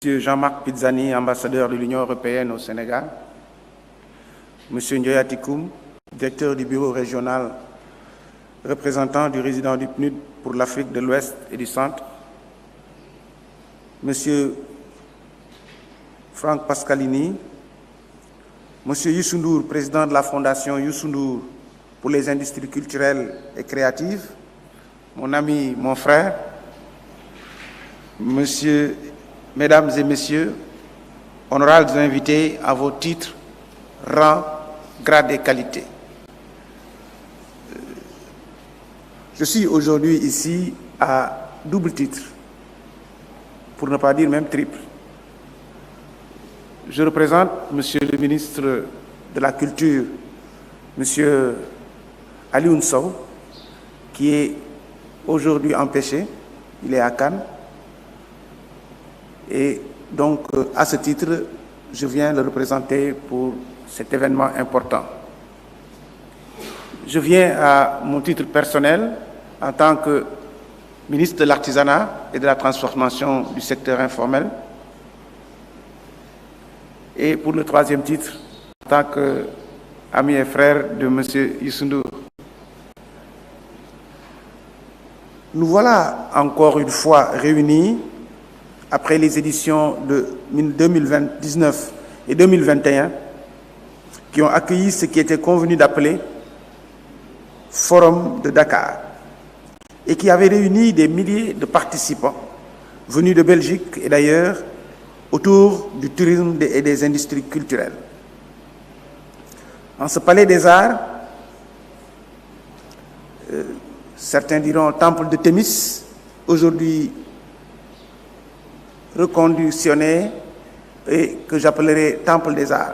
Monsieur Jean-Marc Pizzani, ambassadeur de l'Union européenne au Sénégal, Monsieur Ndoya Tikoum, directeur du bureau régional, représentant du résident du PNUD pour l'Afrique de l'Ouest et du Centre, Monsieur Franck Pascalini, Monsieur Youssou Ndour, président de la Fondation Youssou Ndour pour les industries culturelles et créatives, mon ami, mon frère, Mesdames et Messieurs, honorables invités à vos titres, rangs, grades et qualités. Je suis aujourd'hui ici à double titre, pour ne pas dire même triple. Je représente Monsieur le ministre de la Culture, Monsieur Alioune Sow, qui est aujourd'hui empêché, il est à Cannes. Et donc, à ce titre, je viens le représenter pour cet événement important. Je viens à mon titre personnel en tant que ministre de l'Artisanat et de la Transformation du secteur informel. Et pour le troisième titre, en tant qu'ami et frère de M. Youssou Ndour. Nous voilà encore une fois réunis après les éditions de 2019 et 2021 qui ont accueilli ce qui était convenu d'appeler Forum de Dakar et qui avait réuni des milliers de participants venus de Belgique et d'ailleurs autour du tourisme et des industries culturelles. En ce palais des arts, certains diront temple de Thémis, aujourd'hui reconditionné et que j'appellerai Temple des Arts.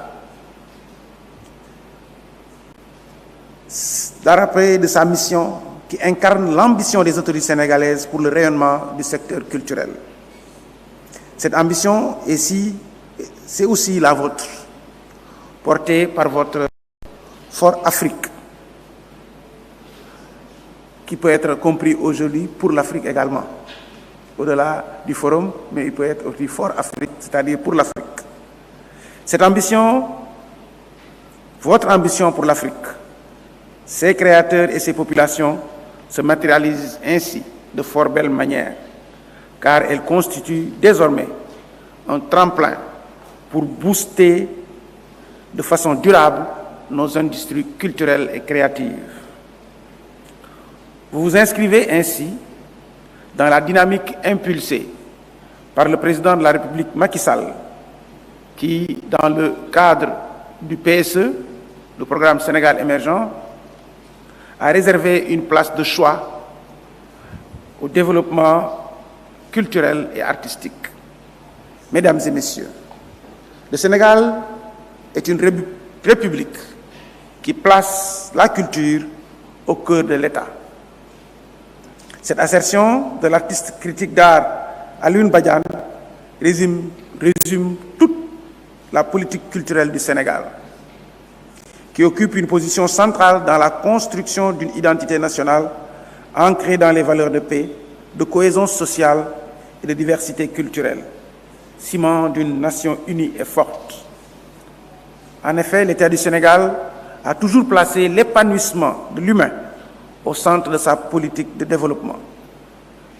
Dans rappel de sa mission qui incarne l'ambition des autorités sénégalaises pour le rayonnement du secteur culturel. Cette ambition, c'est aussi la vôtre, portée par votre Fort Afrique, qui peut être compris aujourd'hui pour l'Afrique également. Au-delà du forum, mais il peut être aussi Fort Afrique, c'est-à-dire pour l'Afrique. Cette ambition, votre ambition pour l'Afrique, ses créateurs et ses populations se matérialisent ainsi de fort belle manière, car elle constitue désormais un tremplin pour booster de façon durable nos industries culturelles et créatives. Vous vous inscrivez ainsi dans la dynamique impulsée par le président de la République Macky Sall, qui, dans le cadre du PSE, le programme Sénégal émergent, a réservé une place de choix au développement culturel et artistique. Mesdames et Messieurs, le Sénégal est une république qui place la culture au cœur de l'État. Cette assertion de l'artiste critique d'art Alioune Badiane résume toute la politique culturelle du Sénégal, qui occupe une position centrale dans la construction d'une identité nationale ancrée dans les valeurs de paix, de cohésion sociale et de diversité culturelle, ciment d'une nation unie et forte. En effet, l'État du Sénégal a toujours placé l'épanouissement de l'humain au centre de sa politique de développement.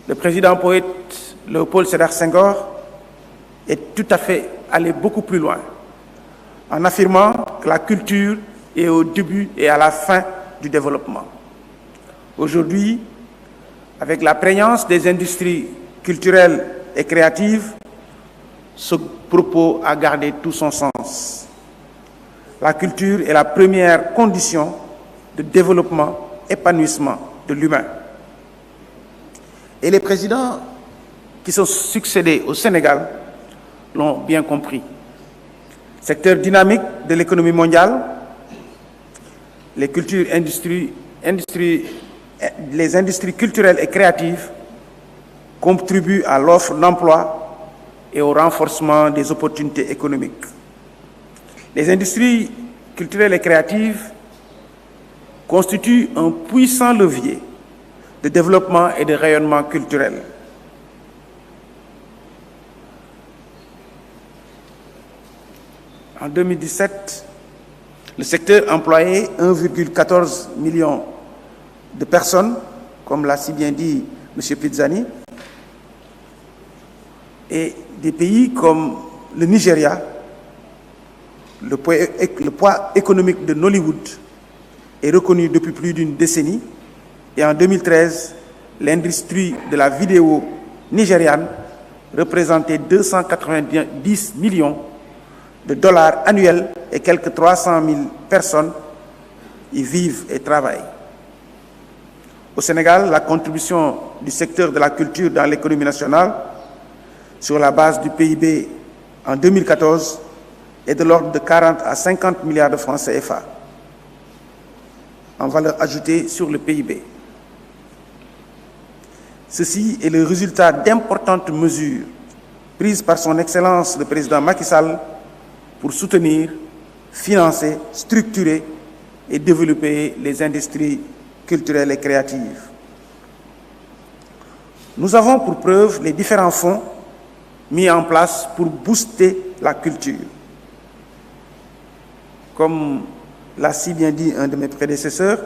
Le président poète Léopold Sédar Senghor est tout à fait allé beaucoup plus loin, en affirmant que la culture est au début et à la fin du développement. Aujourd'hui, avec la prégnance des industries culturelles et créatives, ce propos a gardé tout son sens. La culture est la première condition de développement, épanouissement de l'humain. Et les présidents qui sont succédés au Sénégal l'ont bien compris. Secteur dynamique de l'économie mondiale, les industries culturelles et créatives contribuent à l'offre d'emploi et au renforcement des opportunités économiques. Les industries culturelles et créatives constitue un puissant levier de développement et de rayonnement culturel. En 2017, le secteur employait 1,14 million de personnes, comme l'a si bien dit M. Pizzani, et des pays comme le Nigeria, le poids économique de Nollywood est reconnu depuis plus d'une décennie, et en 2013, l'industrie de la vidéo nigériane représentait 290 millions de dollars annuels et quelques 300 000 personnes y vivent et travaillent. Au Sénégal, la contribution du secteur de la culture dans l'économie nationale sur la base du PIB en 2014 est de l'ordre de 40 à 50 milliards de francs CFA en valeur ajoutée sur le PIB. Ceci est le résultat d'importantes mesures prises par son Excellence le président Macky Sall pour soutenir, financer, structurer et développer les industries culturelles et créatives. Nous avons pour preuve les différents fonds mis en place pour booster la culture. Comme l'a si bien dit un de mes prédécesseurs,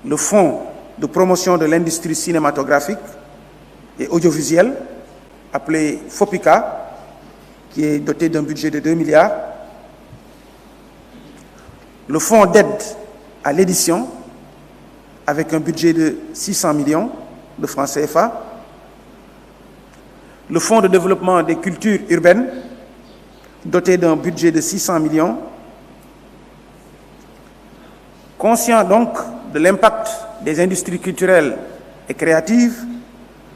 le fonds de promotion de l'industrie cinématographique et audiovisuelle, appelé FOPICA, qui est doté d'un budget de 2 milliards, le fonds d'aide à l'édition, avec un budget de 600 millions de francs CFA, le fonds de développement des cultures urbaines, doté d'un budget de 600 millions. Conscient donc de l'impact des industries culturelles et créatives,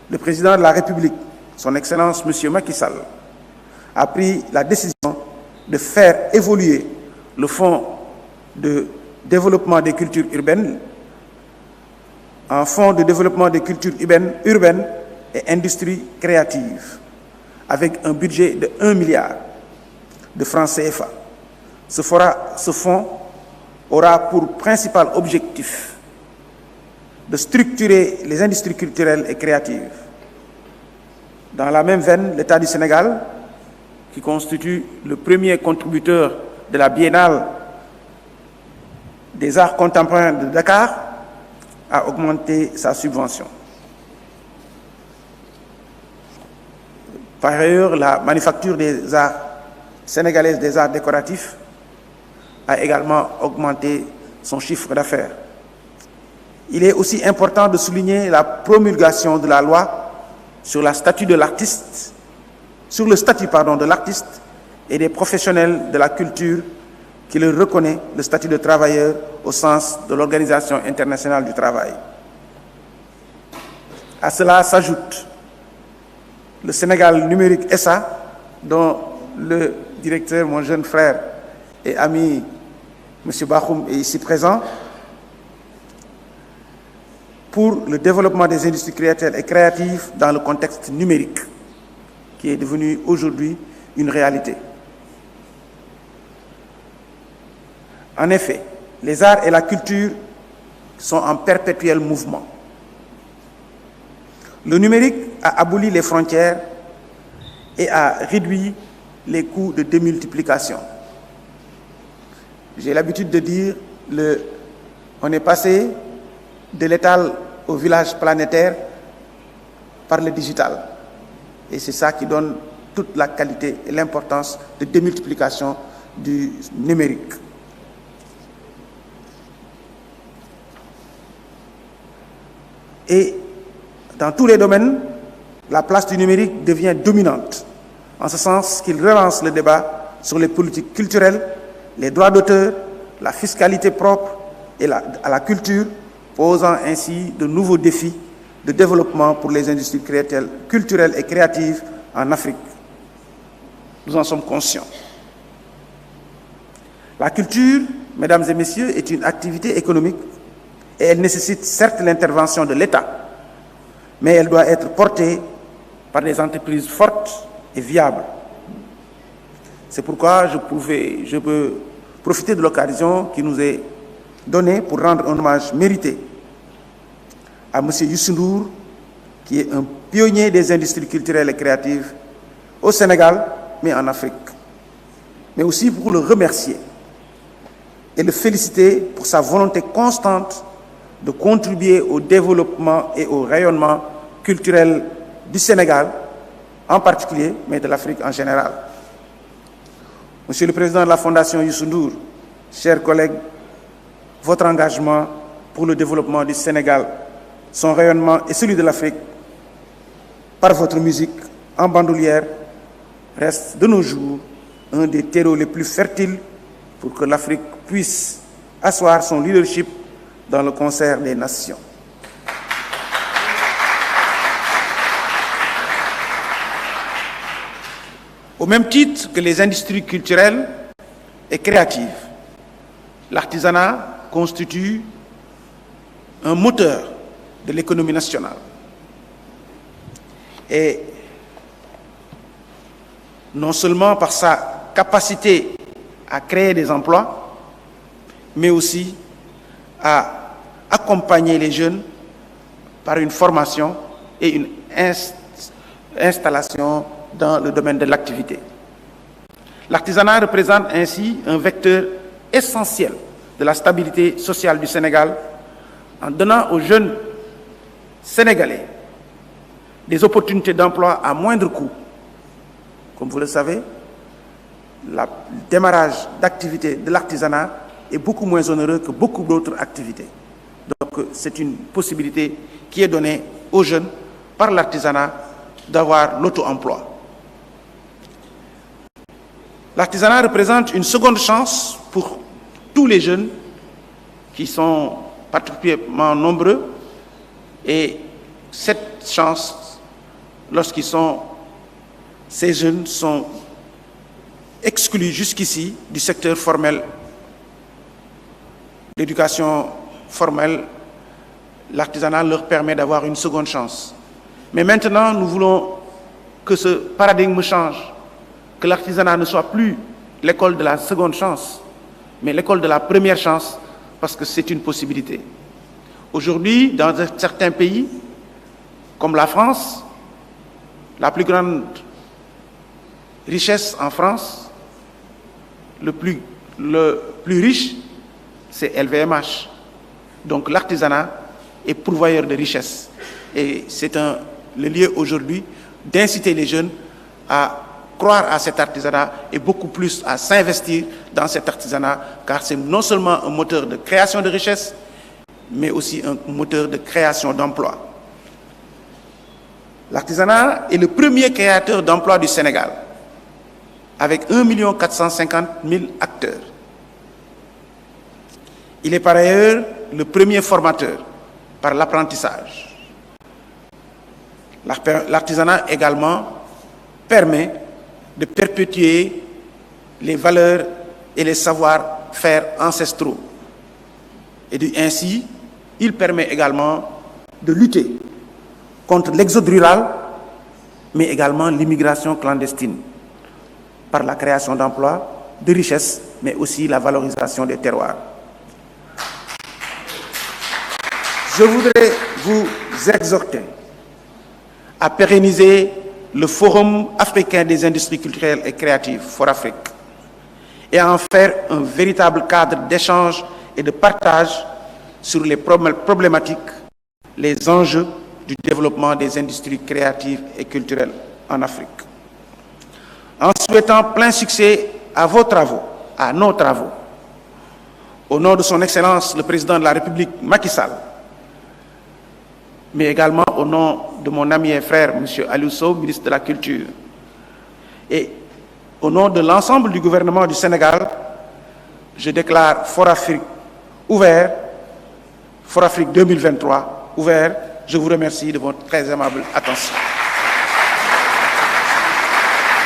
le président de la République, son Excellence M. Macky Sall, a pris la décision de faire évoluer le fonds de développement des cultures urbaines en fonds de développement des cultures urbaines et industries créatives, avec un budget de 1 milliard de francs CFA. Ce fonds aura pour principal objectif de structurer les industries culturelles et créatives. Dans la même veine, l'État du Sénégal, qui constitue le premier contributeur de la Biennale des arts contemporains de Dakar, a augmenté sa subvention. Par ailleurs, la manufacture des arts sénégalaise des arts décoratifs a également augmenté son chiffre d'affaires. Il est aussi important de souligner la promulgation de la loi sur le statut de l'artiste et des professionnels de la culture qui leur reconnaît le statut de travailleur au sens de l'Organisation internationale du travail. À cela s'ajoute le Sénégal numérique SA, dont le directeur, mon jeune frère et ami, M. Bakhoum, est ici présent, pour le développement des industries créatives et créatives dans le contexte numérique, qui est devenu aujourd'hui une réalité. En effet, les arts et la culture sont en perpétuel mouvement. Le numérique a aboli les frontières et a réduit les coûts de démultiplication. J'ai l'habitude de dire, on est passé de l'étal au village planétaire par le digital. Et c'est ça qui donne toute la qualité et l'importance de démultiplication du numérique. Et dans tous les domaines, la place du numérique devient dominante, en ce sens qu'il relance le débat sur les politiques culturelles, les droits d'auteur, la fiscalité propre à la culture, posant ainsi de nouveaux défis de développement pour les industries culturelles et créatives en Afrique. Nous en sommes conscients. La culture, mesdames et messieurs, est une activité économique et elle nécessite certes l'intervention de l'État, mais elle doit être portée par des entreprises fortes et viables. C'est pourquoi je peux profiter de l'occasion qui nous est donnée pour rendre un hommage mérité à M. Youssou Ndour, qui est un pionnier des industries culturelles et créatives au Sénégal, mais en Afrique. mais aussi pour le remercier et le féliciter pour sa volonté constante de contribuer au développement et au rayonnement culturel du Sénégal en particulier, mais de l'Afrique en général. Monsieur le Président de la Fondation Youssou Ndour, chers collègues, votre engagement pour le développement du Sénégal, son rayonnement et celui de l'Afrique, par votre musique en bandoulière, reste de nos jours un des terreaux les plus fertiles pour que l'Afrique puisse asseoir son leadership dans le concert des nations. Au même titre que les industries culturelles et créatives, l'artisanat constitue un moteur de l'économie nationale. Et non seulement par sa capacité à créer des emplois, mais aussi à accompagner les jeunes par une formation et une installation dans le domaine de l'activité. L'artisanat représente ainsi un vecteur essentiel de la stabilité sociale du Sénégal en donnant aux jeunes Sénégalais des opportunités d'emploi à moindre coût. Comme vous le savez, le démarrage d'activité de l'artisanat est beaucoup moins onéreux que beaucoup d'autres activités. Donc c'est une possibilité qui est donnée aux jeunes par l'artisanat d'avoir l'auto-emploi. L'artisanat représente une seconde chance pour tous les jeunes qui sont particulièrement nombreux et cette chance, ces jeunes sont exclus jusqu'ici du secteur formel, l'éducation formelle, l'artisanat leur permet d'avoir une seconde chance. Mais maintenant, nous voulons que ce paradigme change, que l'artisanat ne soit plus l'école de la seconde chance, mais l'école de la première chance, parce que c'est une possibilité. Aujourd'hui, dans certains pays, comme la France, la plus grande richesse en France, le plus riche, c'est LVMH. Donc l'artisanat est pourvoyeur de richesse. Et c'est le lieu aujourd'hui d'inciter les jeunes à croire à cet artisanat et beaucoup plus à s'investir dans cet artisanat, car c'est non seulement un moteur de création de richesse, mais aussi un moteur de création d'emplois. L'artisanat est le premier créateur d'emplois du Sénégal, avec 1 450 000 acteurs. Il est par ailleurs le premier formateur par l'apprentissage. L'artisanat également permet de perpétuer les valeurs et les savoir-faire ancestraux. Et ainsi, il permet également de lutter contre l'exode rural, mais également l'immigration clandestine, par la création d'emplois, de richesses, mais aussi la valorisation des terroirs. Je voudrais vous exhorter à pérenniser le Forum africain des industries culturelles et créatives, FORAFRIC, et à en faire un véritable cadre d'échange et de partage sur les problématiques, les enjeux du développement des industries créatives et culturelles en Afrique. En souhaitant plein succès à vos travaux, à nos travaux, au nom de son Excellence le Président de la République, Macky Sall, mais également au nom de mon ami et frère, M. Aliou Sow, ministre de la Culture, et au nom de l'ensemble du gouvernement du Sénégal, je déclare FORAFRIC ouvert, FORAFRIC 2023 ouvert. Je vous remercie de votre très aimable attention.